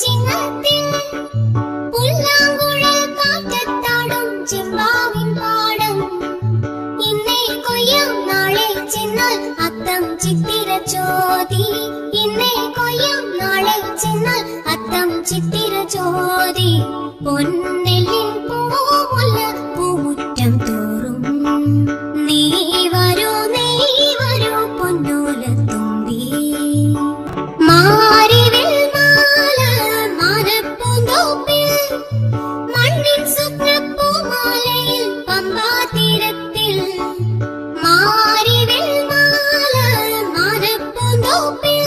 ചിങ്ങത്തിൽ പുല്ലാങ്കുഴൽ കാറ്റത്താടും ചെമ്പാവിൻ പാടം. ഇന്നേ കൊയ്യാം നാളെ ചെന്നാൽ അത്തം ചിത്തിര ചോതി. ഇന്നേ കൊയ്യാം നാളെ ചെന്നാൽ അത്തം ചിത്തിര ചോതി. പൊന്നെല്ലിൻ പൂമുല്ല പൂമുറ്റം തോറും നീ വരൂ പൊന്നോലത്തുമ്പി. മാരിവിൽ മാല മാനപ്പൂന്തോപ്പിൽ മണ്ണിൻ സ്വപ്നപ്പൂമാലയിൽ പമ്പാതീരത്തിൽ. മാരിവിൽ മാല മാനപ്പൂന്തോപ്പിൽ